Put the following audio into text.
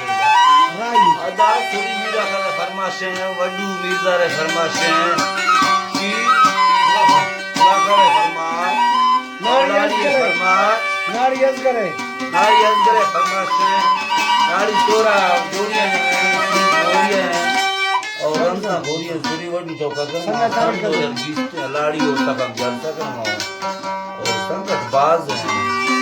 राई अदा थोड़ी मीरा करे फरमाशे हैं वडू मीरदार फरमाशे हैं कि ना करे फरमाश नारी नारी फरमाश नारी यज करे नारी अंदर फरमाशे नारी चोरा गोरियां हैं और अंधा गोरियां चोरी वडू चौका कर लाड़ी और तक जलता करना और संकट बाज है